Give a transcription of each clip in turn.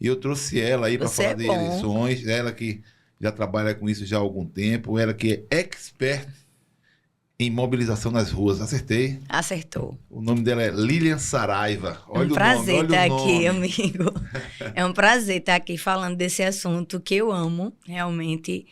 E eu trouxe ela aí para Você falar é de bom. eleições. Ela que já trabalha com isso já há algum tempo. Ela que é expert em mobilização nas ruas. Acertei. Acertou. O nome dela é Lilian Saraiva. É um Olha o nome, prazer olha o estar aqui, nome. amigo. É um prazer estar aqui falando desse assunto que eu amo, realmente.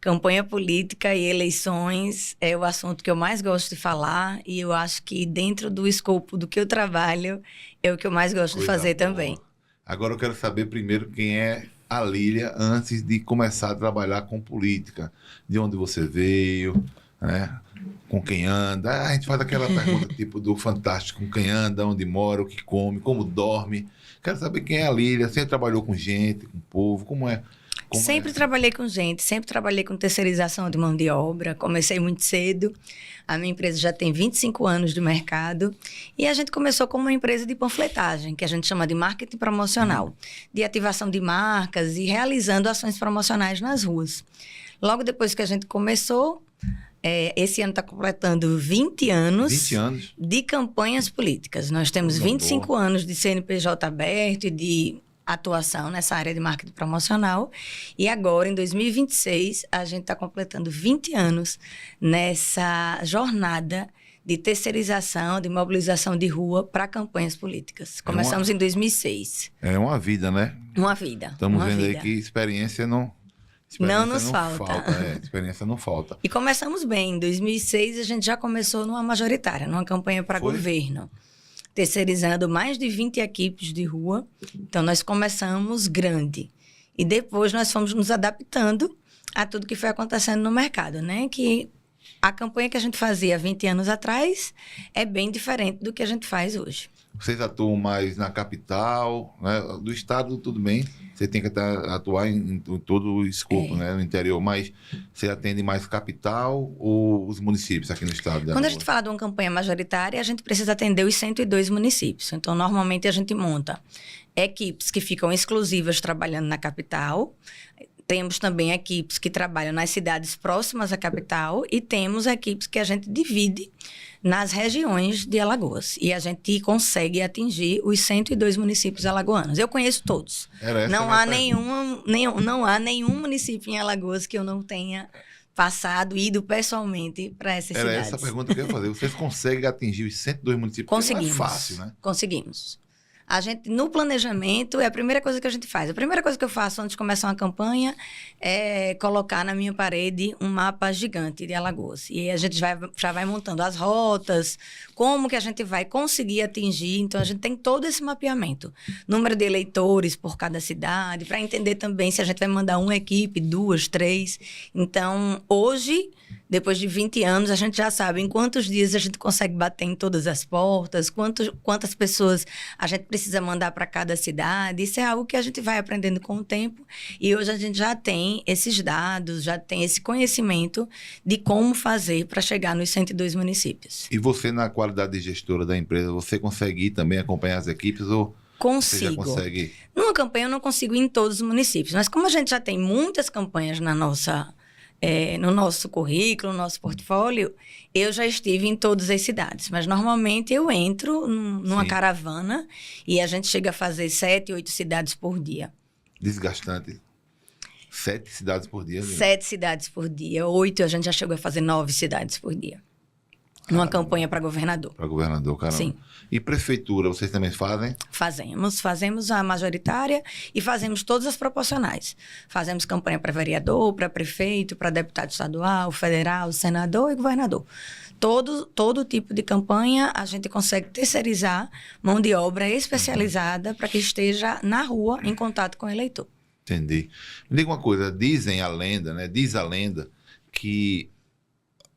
Campanha política e eleições é o assunto que eu mais gosto de falar e eu acho que dentro do escopo do que eu trabalho é o que eu mais gosto de Coisa fazer boa. também. Agora eu quero saber primeiro quem é a Lília antes de começar a trabalhar com política. De onde você veio, né? Com quem anda. Ah, a gente faz aquela pergunta tipo do Fantástico, com quem anda, onde mora, o que come, como dorme. Quero saber quem é a Lília. Você trabalhou com gente, com povo, como é? Sempre trabalhei com gente, sempre trabalhei com terceirização de mão de obra. Comecei muito cedo. A minha empresa já tem 25 anos de mercado. E a gente começou como uma empresa de panfletagem, que a gente chama de marketing promocional, de ativação de marcas e realizando ações promocionais nas ruas. Logo depois que a gente começou, esse ano está completando 20 anos, 20 anos de campanhas políticas. Nós temos 25 anos de CNPJ aberto e de atuação nessa área de marketing promocional. E agora, em 2026, a gente está completando 20 anos nessa jornada de terceirização, de mobilização de rua para campanhas políticas. Começamos em 2006. É uma vida, né? Uma vida. Estamos uma vendo vida. aí que experiência não nos falta. Experiência não falta. E começamos bem. Em 2006, a gente já começou numa majoritária, numa campanha para governo. Terceirizando mais de 20 equipes de rua. Então, nós começamos grande. E depois nós fomos nos adaptando a tudo que foi acontecendo no mercado, né? Que a campanha que a gente fazia 20 anos atrás é bem diferente do que a gente faz hoje. Vocês atuam mais na capital, né? Do estado, tudo bem. Você tem que atuar em todo o escopo, né? No interior. Mas você atende mais capital ou os municípios aqui no estado? Quando a gente fala de uma campanha majoritária, a gente precisa atender os 102 municípios. Então, normalmente, a gente monta equipes que ficam exclusivas trabalhando na capital. Temos também equipes que trabalham nas cidades próximas à capital e temos equipes que a gente divide nas regiões de Alagoas. E a gente consegue atingir os 102 municípios alagoanos. Eu conheço todos. Não há nenhum município em Alagoas que eu não tenha passado, ido pessoalmente para essas cidades. Era essa a pergunta que eu ia fazer. Vocês conseguem atingir os 102 municípios? Conseguimos. Não é fácil, né? Conseguimos. A gente, no planejamento, é a primeira coisa que a gente faz. A primeira coisa que eu faço antes de começar uma campanha é colocar na minha parede um mapa gigante de Alagoas. E a gente já vai montando as rotas, como que a gente vai conseguir atingir. Então, a gente tem todo esse mapeamento. Número de eleitores por cada cidade, para entender também se a gente vai mandar uma equipe, 2, 3. Então, hoje, depois de 20 anos, a gente já sabe em quantos dias a gente consegue bater em todas as portas, quantas pessoas a gente precisa mandar para cada cidade. Isso é algo que a gente vai aprendendo com o tempo. E hoje a gente já tem esses dados, já tem esse conhecimento de como fazer para chegar nos 102 municípios. E você, na qualidade de gestora da empresa, você consegue ir também acompanhar as equipes ou consigo? Você já consegue? Numa campanha eu não consigo ir em todos os municípios, mas como a gente já tem muitas campanhas no nosso currículo, no nosso portfólio, eu já estive em todas as cidades. Mas, normalmente, eu entro numa caravana e a gente chega a fazer 7, 8 cidades por dia. Desgastante. 7 cidades por dia? 7 cidades por dia. 8, a gente já chegou a fazer 9 cidades por dia. Numa campanha para governador. Para governador, caramba. Sim. E prefeitura, vocês também fazem? Fazemos a majoritária e fazemos todas as proporcionais. Fazemos campanha para vereador, para prefeito, para deputado estadual, federal, senador e governador. Todo tipo de campanha a gente consegue terceirizar mão de obra especializada para que esteja na rua em contato com o eleitor. Entendi. Me diga uma coisa, diz a lenda que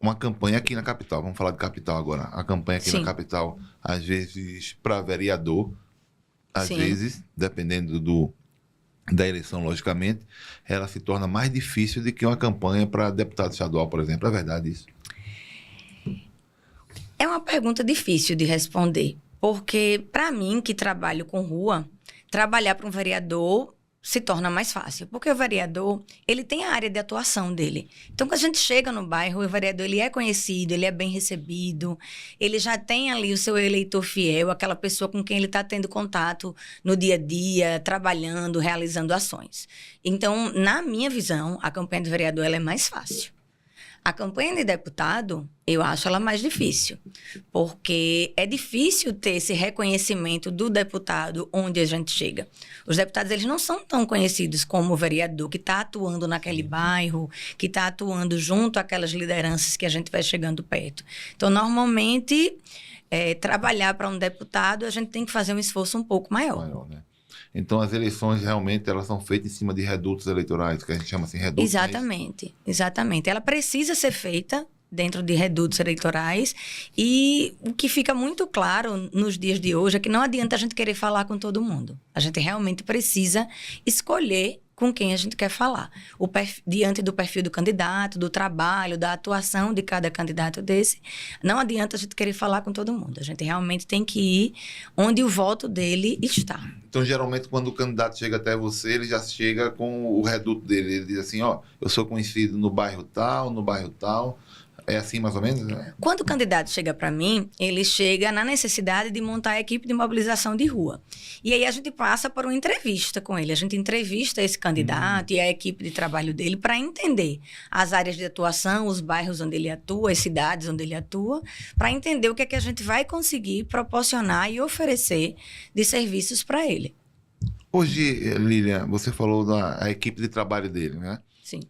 uma campanha aqui na capital, vamos falar de capital agora, a campanha aqui na capital, às vezes para vereador, às vezes, dependendo da eleição, logicamente, ela se torna mais difícil do que uma campanha para deputado estadual, por exemplo. É verdade isso? É uma pergunta difícil de responder, porque para mim, que trabalho com rua, trabalhar para um vereador se torna mais fácil, porque o vereador, ele tem a área de atuação dele. Então, quando a gente chega no bairro, o vereador, ele é conhecido, ele é bem recebido, ele já tem ali o seu eleitor fiel, aquela pessoa com quem ele está tendo contato no dia a dia, trabalhando, realizando ações. Então, na minha visão, a campanha do vereador, ela é mais fácil. A campanha de deputado, eu acho ela mais difícil, porque é difícil ter esse reconhecimento do deputado onde a gente chega. Os deputados, eles não são tão conhecidos como o vereador que está atuando naquele bairro, que está atuando junto àquelas lideranças que a gente vai chegando perto. Então, normalmente, trabalhar para um deputado, a gente tem que fazer um esforço um pouco maior. Né? Então, as eleições, realmente, elas são feitas em cima de redutos eleitorais, que a gente chama assim, redutos. Exatamente, exatamente. Ela precisa ser feita dentro de redutos eleitorais e o que fica muito claro nos dias de hoje é que não adianta a gente querer falar com todo mundo. A gente realmente precisa escolher com quem a gente quer falar. Diante do perfil do candidato, do trabalho, da atuação de cada candidato desse, não adianta a gente querer falar com todo mundo. A gente realmente tem que ir onde o voto dele está. Então, geralmente, quando o candidato chega até você, ele já chega com o reduto dele. Ele diz assim, eu sou conhecido no bairro tal, no bairro tal. É assim, mais ou menos? Né? Quando o candidato chega para mim, ele chega na necessidade de montar a equipe de mobilização de rua. E aí a gente passa por uma entrevista com ele. A gente entrevista esse candidato e a equipe de trabalho dele para entender as áreas de atuação, os bairros onde ele atua, as cidades onde ele atua, para entender o que é que a gente vai conseguir proporcionar e oferecer de serviços para ele. Hoje, Lilian, você falou da equipe de trabalho dele, né? Sim.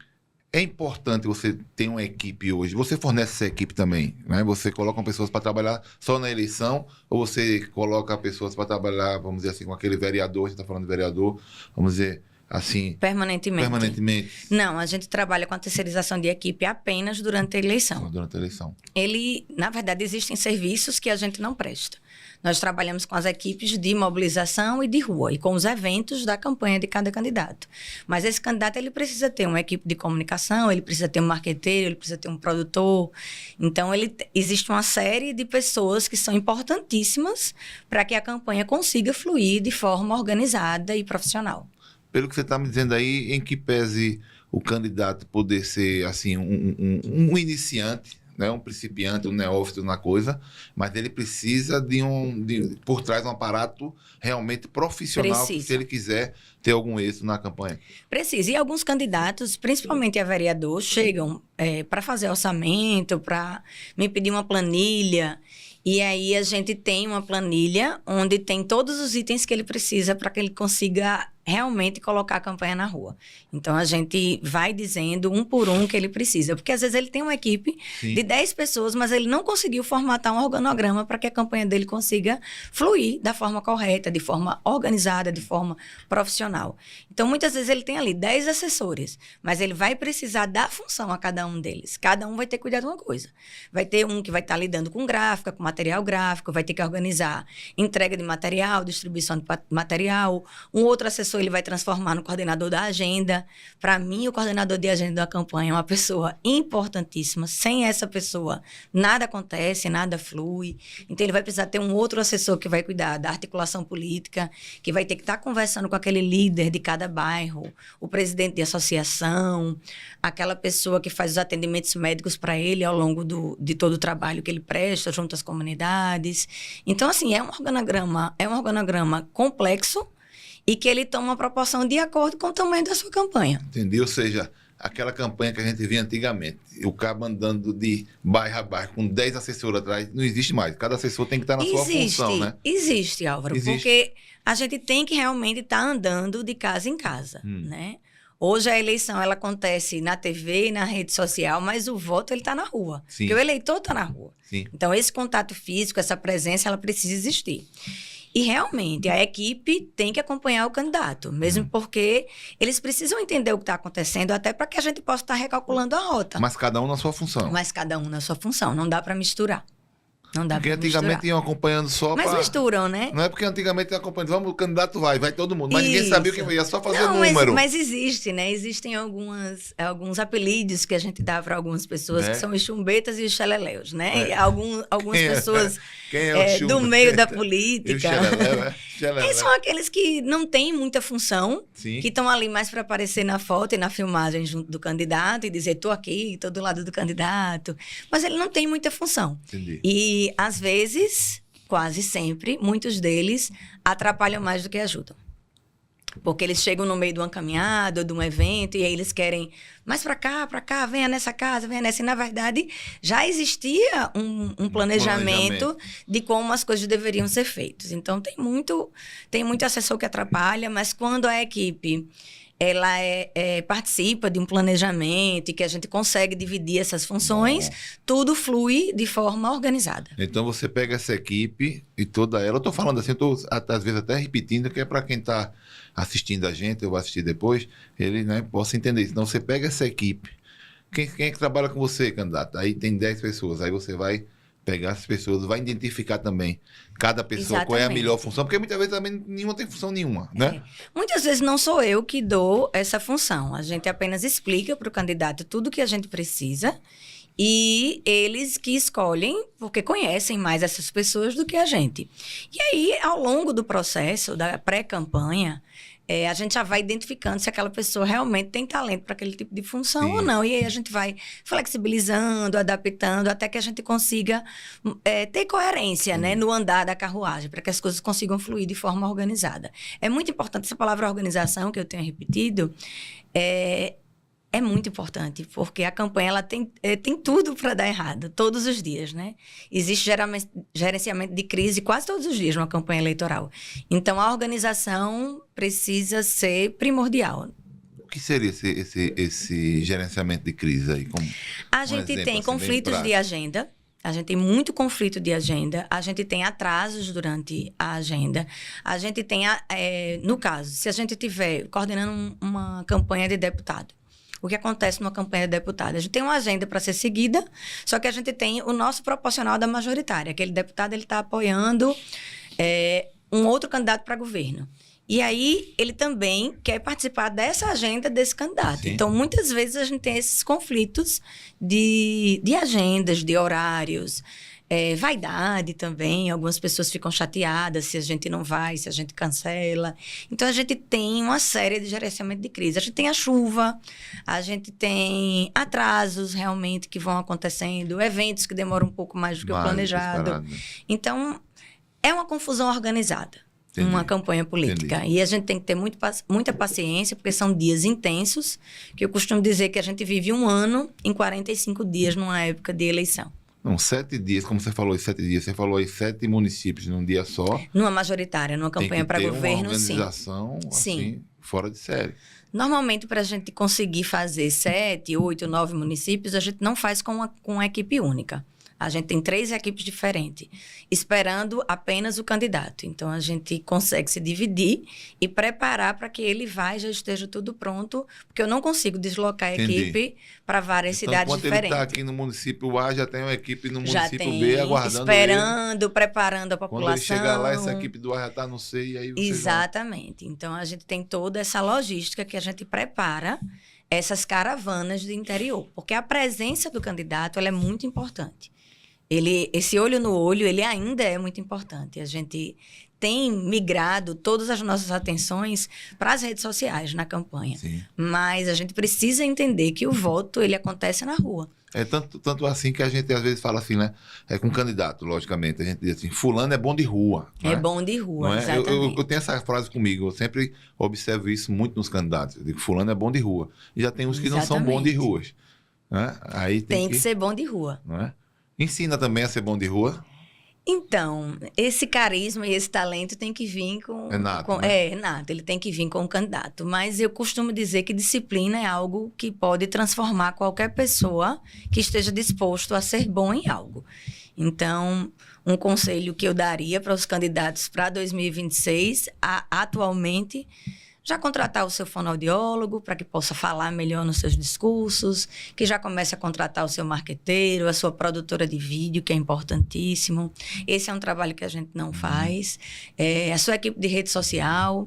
É importante você ter uma equipe hoje. Você fornece essa equipe também, né? Você coloca pessoas para trabalhar só na eleição ou você coloca pessoas para trabalhar, vamos dizer assim, com aquele vereador, a gente está falando de vereador, vamos dizer assim... Permanentemente? Não, a gente trabalha com a terceirização de equipe apenas durante a eleição. Só durante a eleição. Na verdade, existem serviços que a gente não presta. Nós trabalhamos com as equipes de mobilização e de rua e com os eventos da campanha de cada candidato. Mas esse candidato, ele precisa ter uma equipe de comunicação, ele precisa ter um marqueteiro, ele precisa ter um produtor. Então, existe uma série de pessoas que são importantíssimas para que a campanha consiga fluir de forma organizada e profissional. Pelo que você está me dizendo aí, em que pese o candidato poder ser assim, um iniciante, né, um principiante, um neófito na coisa, mas ele precisa por trás de um aparato realmente profissional, se ele quiser ter algum êxito na campanha. Precisa. E alguns candidatos, principalmente a vereador, chegam para fazer orçamento, para me pedir uma planilha. E aí a gente tem uma planilha onde tem todos os itens que ele precisa para que ele consiga realmente colocar a campanha na rua. Então, a gente vai dizendo um por um que ele precisa. Porque, às vezes, ele tem uma equipe de 10 pessoas, mas ele não conseguiu formatar um organograma para que a campanha dele consiga fluir da forma correta, de forma organizada, de forma profissional. Então, muitas vezes, ele tem ali 10 assessores, mas ele vai precisar dar função a cada um deles. Cada um vai ter que cuidar de uma coisa. Vai ter um que vai estar lidando com gráfica, com material gráfico, vai ter que organizar entrega de material, distribuição de material. Um outro assessor ele vai transformar no coordenador da agenda. Para mim, o coordenador de agenda da campanha é uma pessoa importantíssima. Sem essa pessoa, nada acontece, nada flui. Então, ele vai precisar ter um outro assessor que vai cuidar da articulação política, que vai ter que estar conversando com aquele líder de cada bairro, o presidente de associação, aquela pessoa que faz os atendimentos médicos para ele ao longo de todo o trabalho que ele presta junto às comunidades. Então, assim, é um organograma complexo, e que ele toma uma proporção de acordo com o tamanho da sua campanha. Entendi? Ou seja, aquela campanha que a gente via antigamente, o cabo andando de bairro a bairro com 10 assessores atrás, não existe mais. Cada assessor tem que estar na sua função, né? Existe, Álvaro. Porque a gente tem que realmente estar andando de casa em casa, né? Hoje a eleição ela acontece na TV e na rede social, mas o voto ele está na rua. Sim. Porque o eleitor está na rua. Sim. Então, esse contato físico, essa presença, ela precisa existir. E, realmente, a equipe tem que acompanhar o candidato, mesmo porque eles precisam entender o que está acontecendo, até para que a gente possa estar recalculando a rota. Mas cada um na sua função. Não dá para misturar. Não dá Porque pra antigamente misturar. iam acompanhando só Mas misturam, né? Não é porque antigamente iam acompanhando, vamos, o candidato vai todo mundo. Mas ninguém sabia o que ia, só fazer número. Mas existe, né? Existem alguns apelidos que a gente dá para algumas pessoas, né? que são os chumbetas e os xeleléus, né? É. E algumas pessoas Quem é o do meio da E o política. xeleléu, é? Xeleléu. São aqueles que não têm muita função, Sim. que estão ali mais para aparecer na foto e na filmagem junto do candidato e dizer, tô aqui, tô do lado do candidato. Mas ele não tem muita função. Entendi. E, às vezes, quase sempre, muitos deles atrapalham mais do que ajudam. Porque eles chegam no meio de uma caminhada ou de um evento e aí eles querem mais para cá, venha nessa casa, venha nessa. E, na verdade, já existia um planejamento de como as coisas deveriam ser feitas. Então, tem muito assessor que atrapalha, mas quando a equipe ela participa de um planejamento e que a gente consegue dividir essas funções, tudo flui de forma organizada. Então, você pega essa equipe e toda ela... Eu estou falando assim, estou às vezes até repetindo, que é para quem está assistindo a gente, eu vou assistir depois, ele, né, possa entender isso. Então, você pega essa equipe. Quem é que trabalha com você, candidato? Aí tem 10 pessoas, aí você vai pegar essas pessoas, vai identificar também cada pessoa, qual é a melhor função, porque muitas vezes também nenhuma tem função nenhuma, né? Muitas vezes não sou eu que dou essa função, a gente apenas explica para o candidato tudo que a gente precisa e eles que escolhem, porque conhecem mais essas pessoas do que a gente. E aí, ao longo do processo da pré-campanha, a gente já vai identificando se aquela pessoa realmente tem talento para aquele tipo de função ou não. E aí a gente vai flexibilizando, adaptando, até que a gente consiga ter coerência, né, no andar da carruagem, para que as coisas consigam fluir de forma organizada. É muito importante, essa palavra organização, que eu tenho repetido, é muito importante, porque a campanha ela tem tudo para dar errado, todos os dias, né? Existe gerenciamento de crise quase todos os dias numa campanha eleitoral. Então, a organização precisa ser primordial. O que seria esse gerenciamento de crise aí? A gente tem conflitos de agenda. A gente tem muito conflito de agenda, a gente tem atrasos durante a agenda, a gente tem, no caso, se a gente estiver coordenando uma campanha de deputado, o que acontece numa campanha de deputado? A gente tem uma agenda para ser seguida, só que a gente tem o nosso proporcional da majoritária. Aquele deputado está apoiando um outro candidato para governo. E aí, ele também quer participar dessa agenda desse candidato. Sim. Então, muitas vezes, a gente tem esses conflitos de agendas, de horários, vaidade também. Algumas pessoas ficam chateadas se a gente não vai, se a gente cancela. Então, a gente tem uma série de gerenciamento de crise. A gente tem a chuva, a gente tem atrasos realmente que vão acontecendo, eventos que demoram um pouco mais do que o planejado. Então, é uma confusão organizada. Entendi. Uma campanha política. Entendi. E a gente tem que ter muita paciência, porque são dias intensos, que eu costumo dizer que a gente vive um ano em 45 dias numa época de eleição. Não, 7 dias, como você falou, 7 dias, você falou aí 7 municípios num dia só. Numa majoritária, numa campanha para governo, sim. Uma organização, assim, fora de série. Normalmente, para a gente conseguir fazer 7, 8, 9 municípios, a gente não faz com uma equipe única. A gente tem 3 equipes diferentes, esperando apenas o candidato. Então, a gente consegue se dividir e preparar para que ele já esteja tudo pronto, porque eu não consigo deslocar a equipe para várias cidades diferentes. Ele está aqui no município A, já tem uma equipe no município B aguardando esperando, ele. Preparando a população. Quando ele chegar lá, essa equipe do A já está no C e aí você Exatamente. Então, a gente tem toda essa logística que a gente prepara essas caravanas do interior, porque a presença do candidato ela é muito importante. Esse olho no olho, ele ainda é muito importante. A gente tem migrado todas as nossas atenções para as redes sociais na campanha. Sim. Mas a gente precisa entender que o voto, ele acontece na rua. É tanto assim que a gente às vezes fala assim, né? Com candidato, logicamente. A gente diz assim, fulano é bom de rua. É bom de rua, é? exatamente. Eu tenho essa frase comigo, eu sempre observo isso muito nos candidatos. Eu digo, fulano é bom de rua. E já tem uns que não são bons de ruas. Né? Aí tem que ser bom de rua. Não é? Ensina também a ser bom de rua? Então, esse carisma e esse talento tem que vir com... É nato, né? É nato, ele tem que vir com o candidato. Mas eu costumo dizer que disciplina é algo que pode transformar qualquer pessoa que esteja disposto a ser bom em algo. Então, um conselho que eu daria para os candidatos para 2026, atualmente, já contratar o seu fonoaudiólogo para que possa falar melhor nos seus discursos, que já comece a contratar o seu marqueteiro, a sua produtora de vídeo, que é importantíssimo. Esse é um trabalho que a gente não faz. A sua equipe de rede social.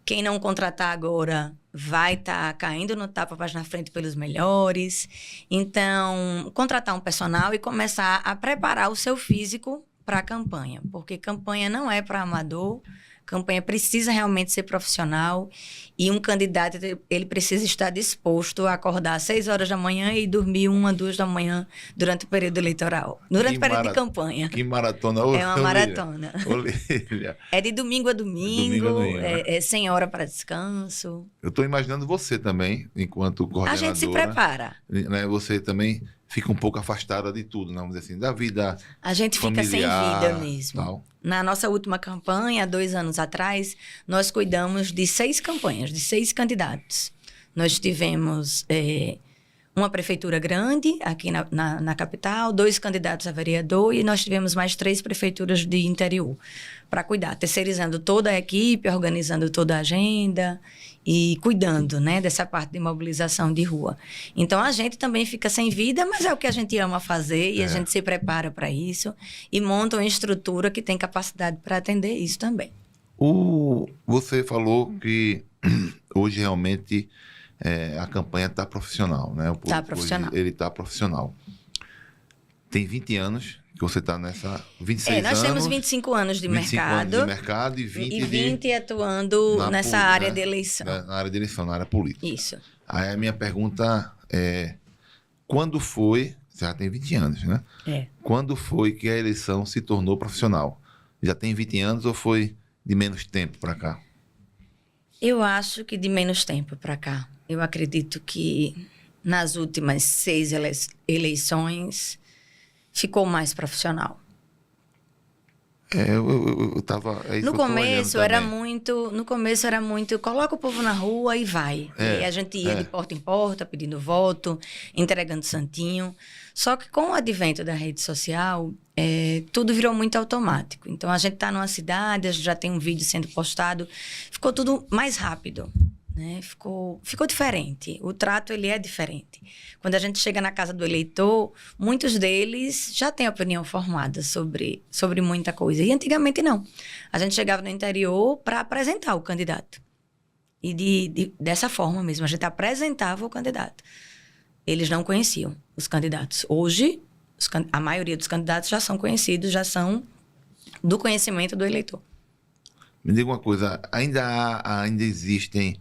Quem não contratar agora vai estar caindo no tapa mais na frente pelos melhores. Então, contratar um personal e começar a preparar o seu físico para a campanha. Porque campanha não é para amador. Campanha precisa realmente ser profissional e um candidato, ele precisa estar disposto a acordar às 6 horas da manhã e dormir 1, 2 da manhã durante o período eleitoral, durante o período de campanha. Que maratona. É uma maratona. Olívia. É de domingo a domingo, é sem hora para descanso. Eu estou imaginando você também, enquanto coordenadora. A gente se prepara. Né? Você também fica um pouco afastada de tudo, vamos dizer assim, da vida A gente familiar, fica sem vida mesmo. Tal. Na nossa última campanha, 2 anos atrás, nós cuidamos de 6 campanhas, de 6 candidatos. Nós tivemos uma prefeitura grande aqui na capital, 2 candidatos a vereador e nós tivemos mais 3 prefeituras de interior para cuidar, terceirizando toda a equipe, organizando toda a agenda e cuidando, né, dessa parte de mobilização de rua. Então, a gente também fica sem vida, mas é o que a gente ama fazer e a gente se prepara para isso e monta uma estrutura que tem capacidade para atender isso também. Você falou que hoje realmente a campanha está profissional, né? Está profissional. Ele está profissional. Tem 20 anos que você está nessa... 26 nós anos. Temos 25 anos de 25 mercado. anos de mercado e 20 atuando nessa área de eleição. Na área de eleição, na área política. Isso. Aí a minha pergunta é, quando foi... Você já tem 20 anos, né? Quando foi que a eleição se tornou profissional? Já tem 20 anos ou foi de menos tempo para cá? Eu acho que de menos tempo para cá. Eu acredito que nas últimas 6 eleições ficou mais profissional. Eu tava... No começo era muito, coloca o povo na rua e vai. E a gente ia de porta em porta, pedindo voto, entregando santinho. Só que com o advento da rede social, tudo virou muito automático. Então, a gente está numa cidade, a gente já tem um vídeo sendo postado, ficou tudo mais rápido. Né? Ficou diferente. O trato, ele é diferente. Quando a gente chega na casa do eleitor, muitos deles já têm opinião formada sobre muita coisa. E antigamente não. A gente chegava no interior para apresentar o candidato. E dessa forma mesmo, a gente apresentava o candidato. Eles não conheciam os candidatos. Hoje, a maioria dos candidatos já são conhecidos, já são do conhecimento do eleitor. Me diga uma coisa, ainda existem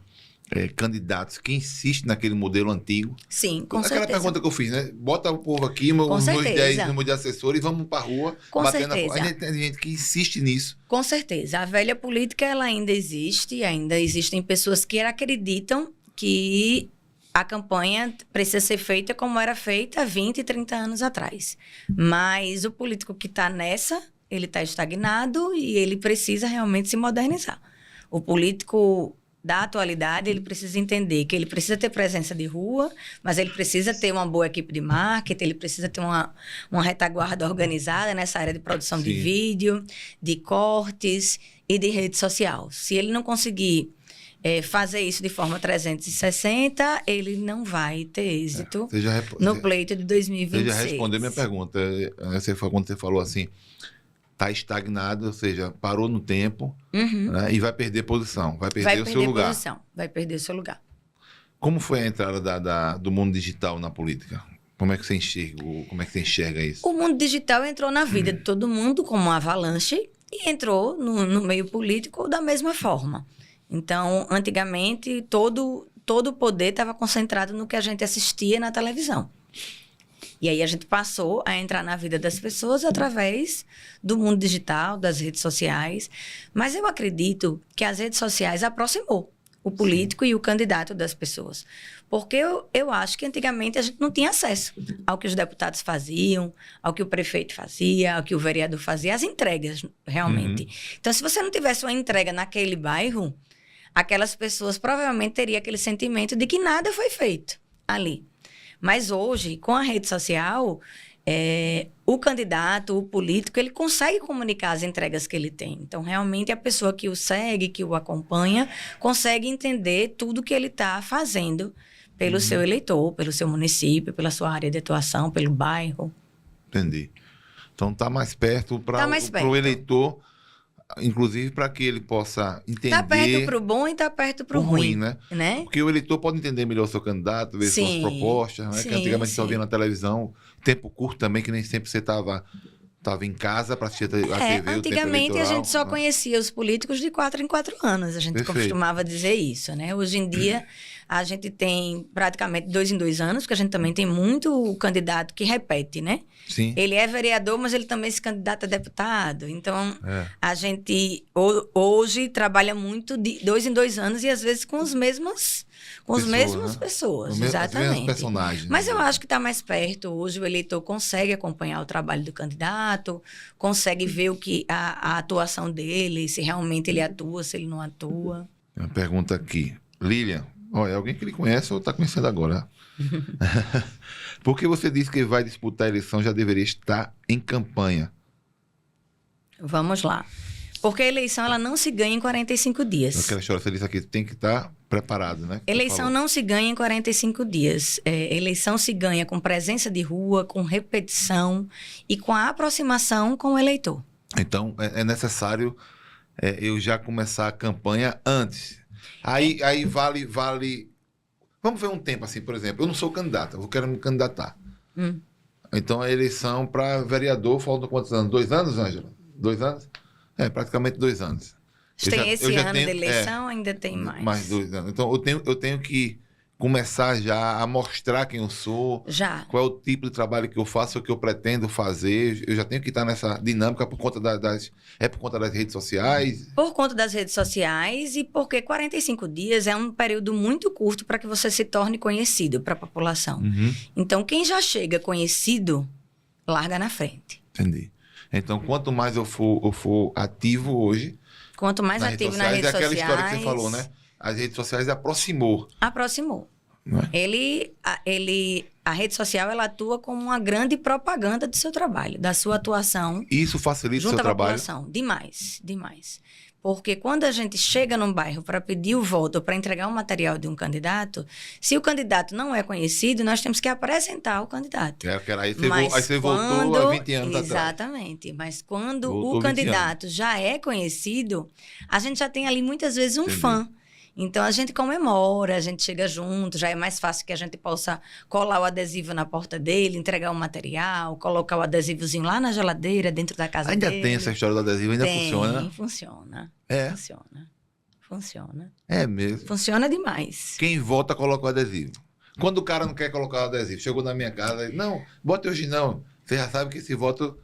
candidatos que insistem naquele modelo antigo? Sim, com certeza. Aquela pergunta que eu fiz, né? Bota o povo aqui, meus 10 números de assessores, e vamos para a rua, bater na porta. Ainda tem gente que insiste nisso. Com certeza. A velha política, ela ainda existe, ainda existem pessoas que acreditam que a campanha precisa ser feita como era feita há 20, 30 anos atrás. Mas o político que está nessa, ele está estagnado e ele precisa realmente se modernizar. O político da atualidade, ele precisa entender que ele precisa ter presença de rua, mas ele precisa ter uma boa equipe de marketing, ele precisa ter uma retaguarda organizada nessa área de produção de vídeo, de cortes e de rede social. Se ele não conseguir fazer isso de forma 360, ele não vai ter êxito no pleito de 2026. Você já respondeu minha pergunta. Quando você falou assim, está estagnado, ou seja, parou no tempo, né, e vai perder posição, vai perder o seu lugar. Vai perder o seu lugar. Como foi a entrada do mundo digital na política? Como é que você enxerga isso? O mundo digital entrou na vida de todo mundo como uma avalanche e entrou no meio político da mesma forma. Então, antigamente, todo o poder estava concentrado no que a gente assistia na televisão. E aí a gente passou a entrar na vida das pessoas através do mundo digital, das redes sociais. Mas eu acredito que as redes sociais aproximou o político e o candidato das pessoas. Porque eu acho que antigamente a gente não tinha acesso ao que os deputados faziam, ao que o prefeito fazia, ao que o vereador fazia, as entregas, realmente. Então, se você não tivesse uma entrega naquele bairro, aquelas pessoas provavelmente teriam aquele sentimento de que nada foi feito ali. Mas hoje, com a rede social, o candidato, o político, ele consegue comunicar as entregas que ele tem. Então, realmente, a pessoa que o segue, que o acompanha, consegue entender tudo que ele está fazendo pelo seu eleitor, pelo seu município, pela sua área de atuação, pelo bairro. Entendi. Então, está mais perto para o eleitor, inclusive para que ele possa entender... Está perto para o bom e está perto para o ruim, né? Né? Porque o eleitor pode entender melhor o seu candidato, ver suas propostas, né? Que antigamente só via na televisão, tempo curto também, que nem sempre você estava em casa para assistir a TV. Antigamente a gente só conhecia os políticos de 4 em 4 anos. A gente costumava dizer isso, né? Hoje em dia a gente tem praticamente 2 em 2 anos, porque a gente também tem muito candidato que repete, né? Sim. Ele é vereador, mas ele também se candidata a deputado. Então, a gente hoje trabalha muito de 2 em 2 anos e às vezes com as mesmas pessoas. Exatamente. Os mesmos personagens. Mas eu acho que está mais perto. Hoje o eleitor consegue acompanhar o trabalho do candidato, consegue ver a atuação dele, se realmente ele atua, se ele não atua. Uma pergunta aqui. Lilian, é alguém que ele conhece ou está conhecendo agora? Por que você disse que vai disputar a eleição já deveria estar em campanha? Vamos lá. Porque a eleição ela não se ganha em 45 dias. Aquela história, você disse aqui, tem que estar preparado, né? Eleição não se ganha em 45 dias. Eleição se ganha com presença de rua, com repetição e com a aproximação com o eleitor. Então, é necessário eu já começar a campanha antes. Aí vale... Vamos ver um tempo assim, por exemplo. Eu não sou candidato, eu quero me candidatar. Então, a eleição para vereador faltam quantos anos? 2 anos, Ângela? 2 anos? Praticamente 2 anos. Tem esse ano de eleição, ainda tem mais. Mais 2 anos. Então, eu tenho que começar já a mostrar quem eu sou. Já. Qual é o tipo de trabalho que eu faço, o que eu pretendo fazer. Eu já tenho que estar nessa dinâmica por conta por conta das redes sociais? Por conta das redes sociais e porque 45 dias é um período muito curto para que você se torne conhecido para a população. Então, quem já chega conhecido, larga na frente. Entendi. Então, quanto mais eu for ativo hoje... Quanto mais ativo nas redes sociais... É aquela história que você falou, né? As redes sociais aproximou. Aproximou. Não é? A rede social, ela atua como uma grande propaganda do seu trabalho, da sua atuação. Isso facilita o seu trabalho? Junto à população. Demais, demais. Porque quando a gente chega num bairro para pedir o voto ou para entregar um material de um candidato, se o candidato não é conhecido, nós temos que apresentar o candidato. Aí você voltou há 20 anos atrás. Exatamente. Mas quando o candidato já é conhecido, a gente já tem ali muitas vezes um fã. Então, a gente comemora, a gente chega junto, já é mais fácil que a gente possa colar o adesivo na porta dele, entregar o material, colocar o adesivozinho lá na geladeira, dentro da casa dele. Ainda tem essa história do adesivo? Ainda funciona? Funciona. Funciona. É mesmo? Funciona demais. Quem vota coloca o adesivo. Quando o cara não quer colocar o adesivo, chegou na minha casa, não, bota hoje não. Você já sabe que esse voto...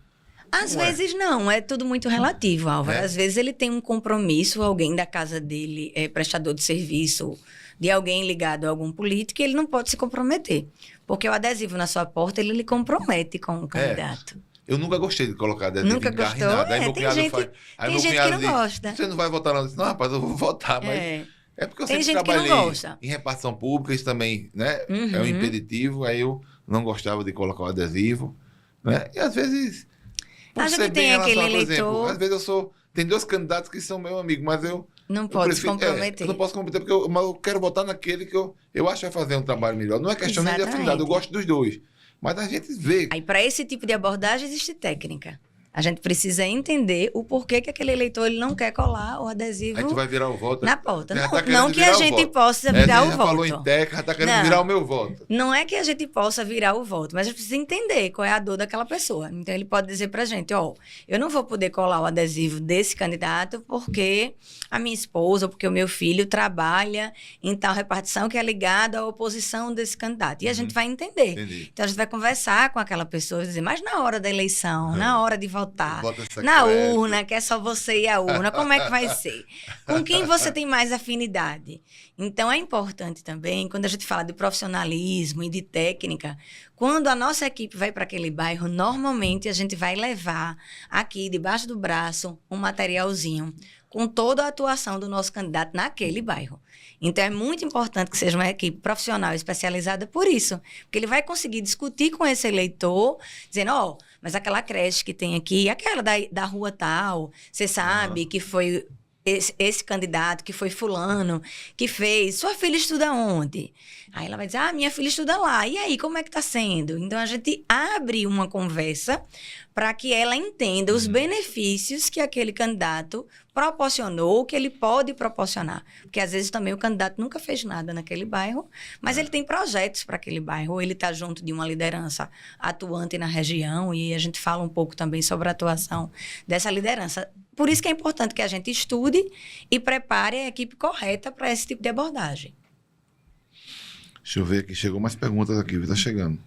Às vezes não, é tudo muito relativo, Álvaro. Às vezes ele tem um compromisso, alguém da casa dele é prestador de serviço, de alguém ligado a algum político, e ele não pode se comprometer. Porque o adesivo na sua porta, ele lhe compromete com o candidato. Eu nunca gostei de colocar adesivo em carro e nada. Aí meu cunhado tem gente que não gosta. Você não vai votar não? Eu disse, não, rapaz, eu vou votar, mas... É porque eu tem sempre gente trabalhei que não gosta. Em repartição pública, isso também, né? É um impeditivo, aí eu não gostava de colocar o adesivo, né? E às vezes... A gente tem aquele eleitor... Por exemplo, às vezes tem 2 candidatos que são meu amigo, mas eu... Não pode se comprometer. Eu não posso comprometer, porque eu quero votar naquele que eu acho que vai fazer um trabalho melhor. Não é questão nem de afinidade, eu gosto dos 2. Mas a gente vê... Aí, para esse tipo de abordagem, existe técnica. A gente precisa entender o porquê que aquele eleitor ele não quer colar o adesivo. Aí tu vai virar o voto. Na porta. Não que a gente possa virar o voto. Falou em técnica, já tá querendo virar o meu voto. Não é que a gente possa virar o voto, mas a gente precisa entender qual é a dor daquela pessoa. Então, ele pode dizer pra gente, eu não vou poder colar o adesivo desse candidato porque a minha esposa ou porque o meu filho trabalha em tal repartição que é ligada à oposição desse candidato. E a gente vai entender. Entendi. Então, a gente vai conversar com aquela pessoa e dizer, mas na hora da eleição, na hora de votar, na urna, que é só você e a urna, como é que vai ser? Com quem você tem mais afinidade? Então, é importante também, quando a gente fala de profissionalismo e de técnica, Quando a nossa equipe vai para aquele bairro, normalmente a gente vai levar aqui, debaixo do braço, um materialzinho com toda a atuação do nosso candidato naquele bairro. Então, é muito importante que seja uma equipe profissional especializada por isso, porque ele vai conseguir discutir com esse eleitor, dizendo, mas aquela creche que tem aqui, aquela da rua tal, você sabe que foi esse candidato, que foi fulano, que fez, sua filha estuda onde? Aí ela vai dizer, minha filha estuda lá. E aí, como é que está sendo? Então, a gente abre uma conversa para que ela entenda os benefícios que aquele candidato proporcionou, que ele pode proporcionar. Porque, às vezes, também o candidato nunca fez nada naquele bairro, mas ele tem projetos para aquele bairro, ou ele está junto de uma liderança atuante na região, e a gente fala um pouco também sobre a atuação dessa liderança. Por isso que é importante que a gente estude e prepare a equipe correta para esse tipo de abordagem. Deixa eu ver aqui, chegou mais perguntas aqui, está chegando.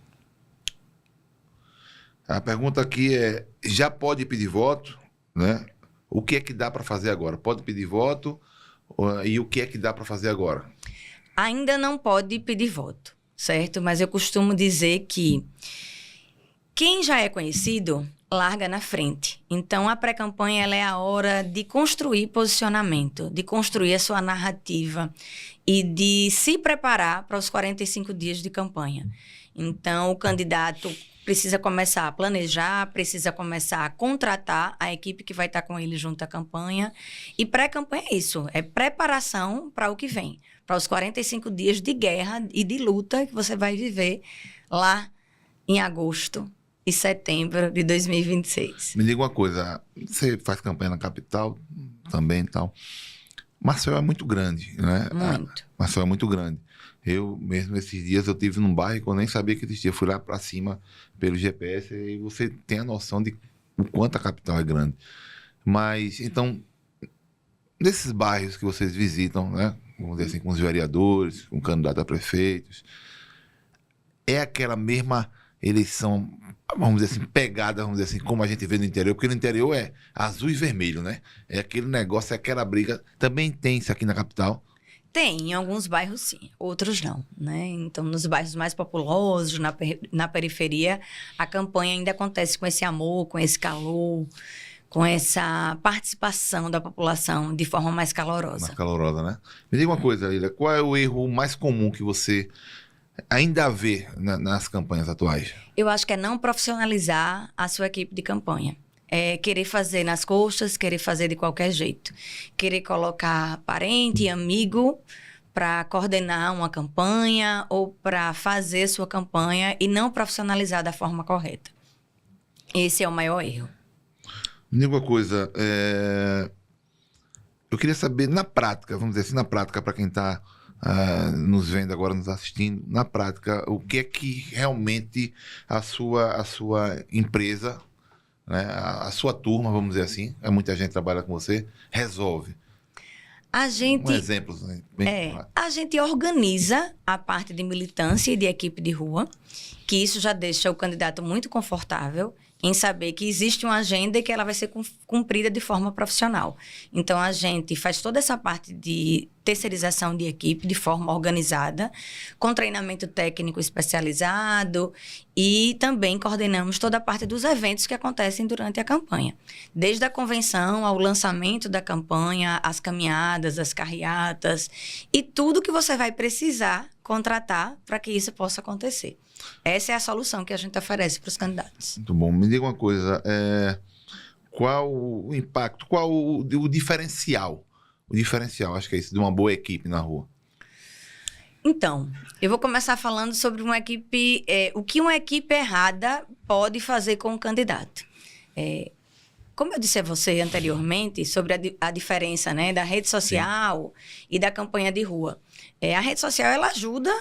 A pergunta aqui é, já pode pedir voto, né? O que é que dá para fazer agora? Pode pedir voto e o que é que dá para fazer agora? Ainda não pode pedir voto, certo? Mas eu costumo dizer que quem já é conhecido larga na frente. Então, a pré-campanha ela é a hora de construir posicionamento, de construir a sua narrativa e de se preparar para os 45 dias de campanha. Então, o candidato precisa começar a planejar, precisa começar a contratar a equipe que vai estar com ele junto à campanha. E pré-campanha é isso, é preparação para o que vem, para os 45 dias de guerra e de luta que você vai viver lá em agosto e setembro de 2026. Me diga uma coisa, você faz campanha na capital também e tal. Maceió é muito grande, né? Muito. Maceió é muito grande. Eu mesmo, esses dias, eu estive num bairro que eu nem sabia que existia. Fui lá para cima pelo GPS e você tem a noção de o quanto a capital é grande. Mas, então, nesses bairros que vocês visitam, né? Vamos dizer assim, com os vereadores, com candidatos a prefeitos, é aquela mesma eleição, vamos dizer assim, pegada, vamos dizer assim, como a gente vê no interior, porque no interior é azul e vermelho, né? É aquele negócio, é aquela briga. Também tem isso aqui na capital? Tem, em alguns bairros sim, outros não, né? Então, nos bairros mais populosos, na periferia, a campanha ainda acontece com esse amor, com esse calor, com essa participação da população de forma mais calorosa. Mais calorosa, né? Me diga uma coisa, Lília, qual é o erro mais comum que você ainda vê nas campanhas atuais? Eu acho que é não profissionalizar a sua equipe de campanha. É querer fazer nas costas, querer fazer de qualquer jeito. Querer colocar parente, amigo para coordenar uma campanha ou para fazer sua campanha e não profissionalizar da forma correta. Esse é o maior erro. Me diga uma coisa, eu queria saber na prática, vamos dizer assim, na prática, para quem está nos vendo agora, nos assistindo, na prática, o que é que realmente a sua empresa, né, a sua turma, vamos dizer assim, muita gente trabalha com você, resolve? Um exemplo. A gente organiza a parte de militância e de equipe de rua, que isso já deixa o candidato muito confortável em saber que existe uma agenda e que ela vai ser cumprida de forma profissional. Então, a gente faz toda essa parte de terceirização de equipe de forma organizada, com treinamento técnico especializado e também coordenamos toda a parte dos eventos que acontecem durante a campanha. Desde a convenção ao lançamento da campanha, as caminhadas, as carreatas e tudo que você vai precisar contratar para que isso possa acontecer. Essa é a solução que a gente oferece para os candidatos. Muito bom. Me diga uma coisa, qual o impacto, qual o diferencial? O diferencial, acho que é isso, de uma boa equipe na rua. Então, eu vou começar falando sobre uma equipe, o que uma equipe errada pode fazer com o candidato. Como eu disse a você anteriormente, sobre a diferença, né, da rede social e da campanha de rua. A rede social, ela ajuda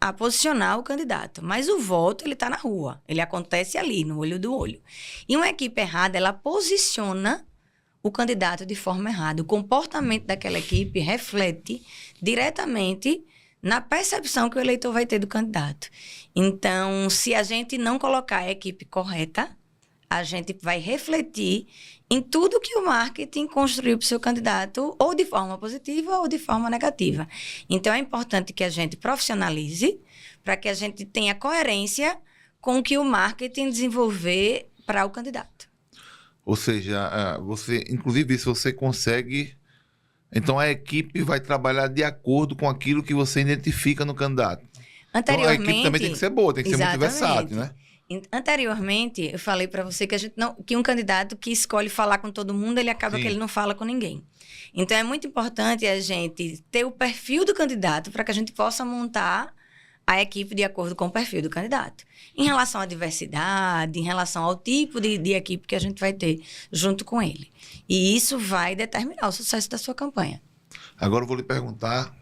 a posicionar o candidato, mas o voto, ele está na rua, ele acontece ali, no olho do olho. E uma equipe errada, ela posiciona o candidato de forma errada. O comportamento daquela equipe reflete diretamente na percepção que o eleitor vai ter do candidato. Então, se a gente não colocar a equipe correta, a gente vai refletir em tudo que o marketing construiu para o seu candidato, ou de forma positiva ou de forma negativa. Então, é importante que a gente profissionalize para que a gente tenha coerência com o que o marketing desenvolver para o candidato. Ou seja, inclusive isso você consegue... Então a equipe vai trabalhar de acordo com aquilo que você identifica no candidato. Então a equipe também tem que ser boa, tem que ser muito versátil, né? Anteriormente, eu falei para você que um candidato que escolhe falar com todo mundo, ele acaba que ele não fala com ninguém. Então, é muito importante a gente ter o perfil do candidato para que a gente possa montar a equipe de acordo com o perfil do candidato. Em relação à diversidade, em relação ao tipo de equipe que a gente vai ter junto com ele. E isso vai determinar o sucesso da sua campanha. Agora eu vou lhe perguntar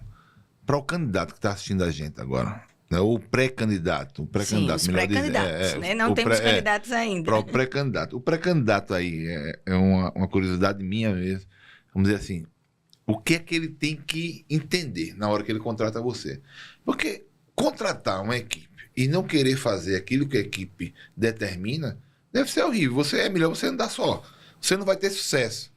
para o candidato que está assistindo a gente agora. O pré-candidato. Sim, os pré-candidatos, né? Não temos candidatos ainda. Para o pré-candidato. O pré-candidato aí é uma curiosidade minha mesmo. Vamos dizer assim, o que é que ele tem que entender na hora que ele contrata você? Porque contratar uma equipe e não querer fazer aquilo que a equipe determina, deve ser horrível. É melhor você andar só. Você não vai ter sucesso.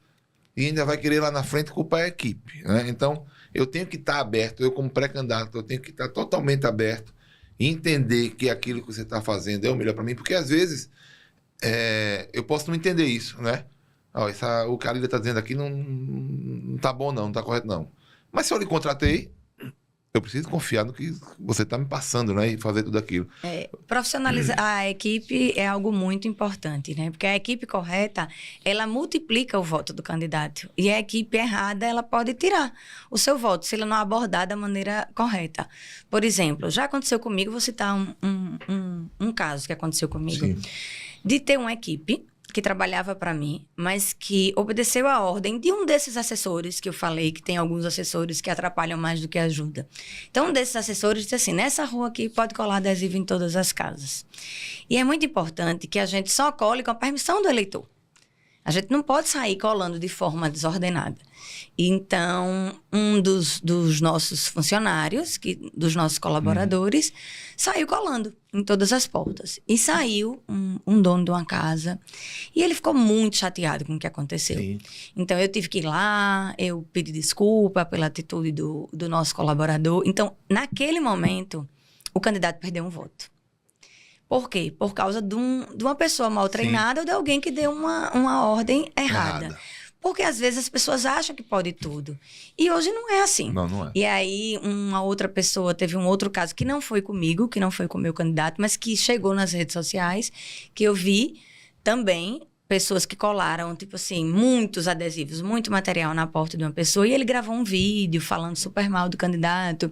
E ainda vai querer lá na frente culpar a equipe, né? Então, eu tenho que estar aberto, eu como pré-candidato, eu tenho que estar totalmente aberto e entender que aquilo que você está fazendo é o melhor para mim, porque às vezes eu posso não entender isso, né? O cara está dizendo aqui não tá bom não está correto não. Mas se eu lhe contratei, eu preciso confiar no que você está me passando, né? E fazer tudo aquilo. Profissionalizar a equipe é algo muito importante, né? Porque a equipe correta, ela multiplica o voto do candidato. E a equipe errada, ela pode tirar o seu voto, se ela não abordar da maneira correta. Por exemplo, já aconteceu comigo, vou citar um caso que aconteceu comigo, Sim. De ter uma equipe que trabalhava para mim, mas que obedeceu a ordem de um desses assessores que eu falei, que tem alguns assessores que atrapalham mais do que ajudam. Então, um desses assessores disse assim, nessa rua aqui pode colar adesivo em todas as casas. E é muito importante que a gente só cole com a permissão do eleitor. A gente não pode sair colando de forma desordenada. Então, um dos nossos funcionários, dos nossos colaboradores, saiu colando em todas as portas. E saiu um dono de uma casa. E ele ficou muito chateado com o que aconteceu. Sim. Então, eu tive que ir lá, eu pedi desculpa pela atitude do nosso colaborador. Então, naquele momento, o candidato perdeu um voto. Por quê? Por causa de uma pessoa mal treinada ou de alguém que deu uma ordem errada. Porque, às vezes, as pessoas acham que pode tudo. E hoje não é assim. Não é. E aí, uma outra pessoa, teve um outro caso que não foi comigo, que não foi com o meu candidato, mas que chegou nas redes sociais, que eu vi também pessoas que colaram, tipo assim, muitos adesivos, muito material na porta de uma pessoa, e ele gravou um vídeo falando super mal do candidato.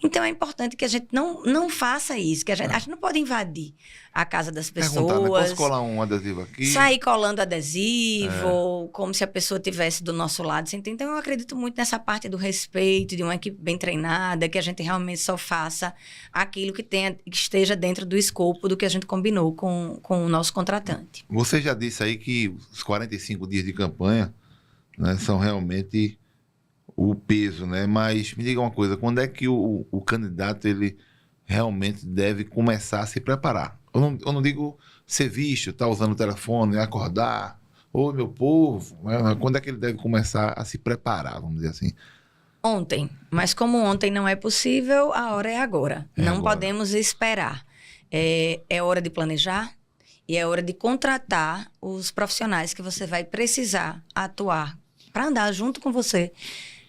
Então, é importante que a gente não faça isso, que a gente não pode invadir a casa das pessoas. Perguntar, né? Posso colar um adesivo aqui? Sair colando adesivo, como se a pessoa estivesse do nosso lado. Então, eu acredito muito nessa parte do respeito, de uma equipe bem treinada, que a gente realmente só faça aquilo que esteja dentro do escopo do que a gente combinou com o nosso contratante. Você já disse aí que os 45 dias de campanha, né, são realmente o peso, né? Mas me diga uma coisa, quando é que o candidato ele realmente deve começar a se preparar? Eu não digo ser visto, estar usando o telefone, acordar. Ô, meu povo, quando é que ele deve começar a se preparar, vamos dizer assim? Ontem. Mas como ontem não é possível, a hora é agora. Não podemos esperar. É hora de planejar e é hora de contratar os profissionais que você vai precisar atuar para andar junto com você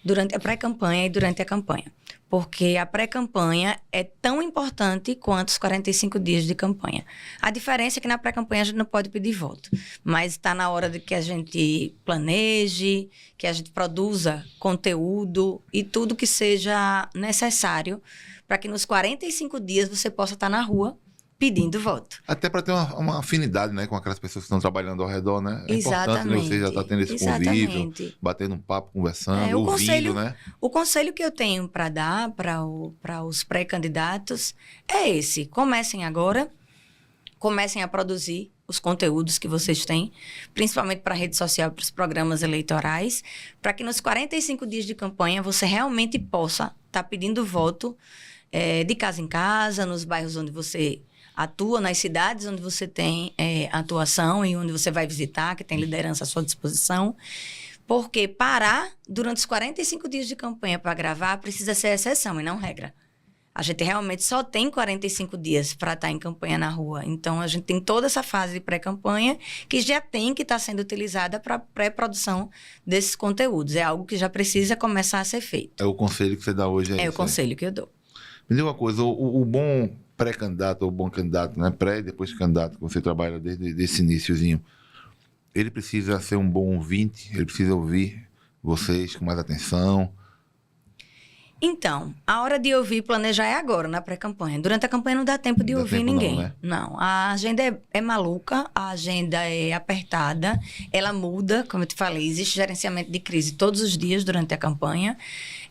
durante a pré-campanha e durante a campanha. Porque a pré-campanha é tão importante quanto os 45 dias de campanha. A diferença é que na pré-campanha a gente não pode pedir voto, mas está na hora de que a gente planeje, que a gente produza conteúdo e tudo que seja necessário para que nos 45 dias você possa estar na rua pedindo voto. Até para ter uma afinidade, né, com aquelas pessoas que estão trabalhando ao redor, né? É Exatamente. importante, né, você já está tendo esse convívio, batendo um papo, conversando, ouvindo, né? O conselho que eu tenho para dar para os pré-candidatos é esse. Comecem agora, comecem a produzir os conteúdos que vocês têm, principalmente para a rede social, para os programas eleitorais, para que nos 45 dias de campanha você realmente possa estar pedindo voto de casa em casa, nos bairros onde você atua, nas cidades onde você tem atuação e onde você vai visitar, que tem liderança à sua disposição. Porque parar durante os 45 dias de campanha para gravar precisa ser exceção e não regra. A gente realmente só tem 45 dias para estar em campanha na rua. Então, a gente tem toda essa fase de pré-campanha que já tem que estar sendo utilizada para pré-produção desses conteúdos. É algo que já precisa começar a ser feito. É o conselho que você dá hoje? É o conselho que eu dou. Me diga uma coisa, o bom pré-candidato ou bom candidato, né? Pré e depois candidato, que você trabalha desde esse iniciozinho, ele precisa ser um bom ouvinte, ele precisa ouvir vocês com mais atenção. Então, a hora de ouvir e planejar é agora, na pré-campanha. Durante a campanha não dá tempo de ouvir ninguém. Não, né? Não, a agenda é maluca, a agenda é apertada, ela muda, como eu te falei, existe gerenciamento de crise todos os dias durante a campanha.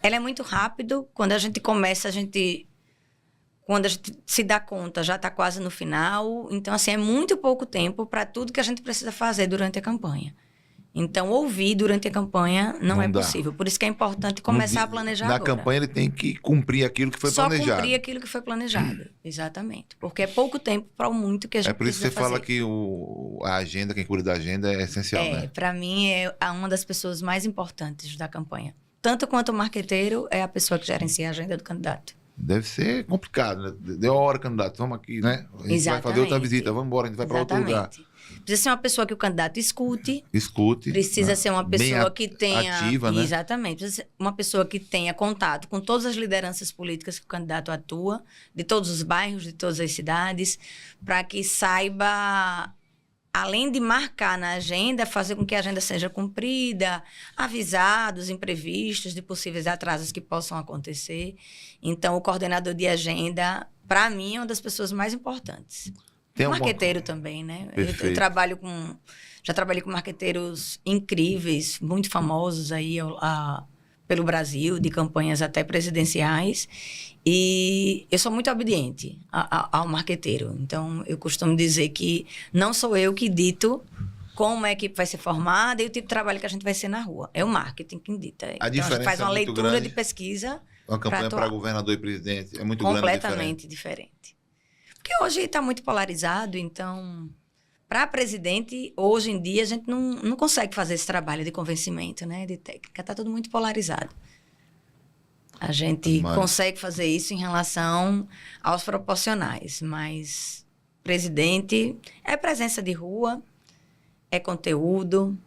Ela é muito rápido, quando a gente começa, quando a gente se dá conta, já está quase no final. Então, assim, é muito pouco tempo para tudo que a gente precisa fazer durante a campanha. Então, ouvir durante a campanha não é possível. Por isso que é importante começar a planejar agora. Na campanha ele tem que cumprir aquilo que foi planejado. Só cumprir aquilo que foi planejado, exatamente. Porque é pouco tempo para o muito que a gente precisa fazer. É por isso que você fala que a agenda, quem cuida da agenda é essencial, né? Para mim é uma das pessoas mais importantes da campanha. Tanto quanto o marqueteiro é a pessoa que gerencia a agenda do candidato. Deve ser complicado, né? Deu a hora, candidato, vamos aqui, né? A gente vai fazer outra visita, vamos embora, a gente vai para outro lugar. Precisa ser uma pessoa que o candidato escute. Escute. Precisa ser uma pessoa que tenha... ativa, né? Exatamente. Precisa ser uma pessoa que tenha contato com todas as lideranças políticas que o candidato atua, de todos os bairros, de todas as cidades, para que saiba, além de marcar na agenda, fazer com que a agenda seja cumprida, avisar dos imprevistos, de possíveis atrasos que possam acontecer. Então, o coordenador de agenda, para mim, é uma das pessoas mais importantes. O marqueteiro também, né? Eu já trabalhei com marqueteiros incríveis, muito famosos aí pelo Brasil, de campanhas até presidenciais. E eu sou muito obediente ao marqueteiro. Então, eu costumo dizer que não sou eu que dito como a equipe vai ser formada e o tipo de trabalho que a gente vai ser na rua. É o marketing que dita. A diferença a gente faz uma leitura grande. De pesquisa. Uma campanha para governador e presidente é muito grande. Completamente diferente. Porque hoje está muito polarizado, então, para presidente, hoje em dia, a gente não consegue fazer esse trabalho de convencimento, né, de técnica. Está tudo muito polarizado. A gente consegue fazer isso em relação aos proporcionais, mas presidente é presença de rua, é conteúdo,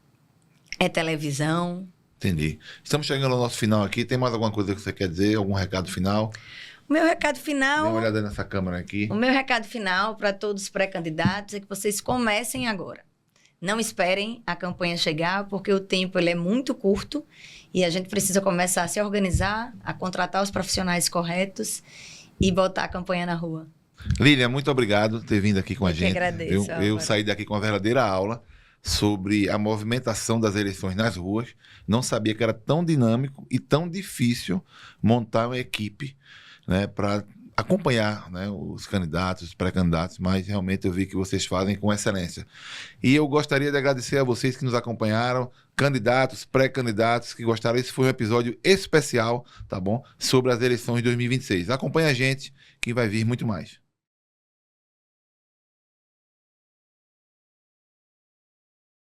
é televisão. Entendi. Estamos chegando ao nosso final aqui. Tem mais alguma coisa que você quer dizer? Algum recado final? O meu recado final... Dê uma olhada nessa câmera aqui. O meu recado final para todos os pré-candidatos é que vocês comecem agora. Não esperem a campanha chegar, porque o tempo ele é muito curto e a gente precisa começar a se organizar, a contratar os profissionais corretos e botar a campanha na rua. Lília, muito obrigado por ter vindo aqui com a gente. Eu que agradeço. Eu saí daqui com uma verdadeira aula sobre a movimentação das eleições nas ruas. Não sabia que era tão dinâmico e tão difícil montar uma equipe, né, para acompanhar, né, os candidatos, os pré-candidatos, mas realmente eu vi que vocês fazem com excelência. E eu gostaria de agradecer a vocês que nos acompanharam, candidatos, pré-candidatos que gostaram. Esse foi um episódio especial, tá bom? Sobre as eleições de 2026. Acompanhe a gente que vai vir muito mais.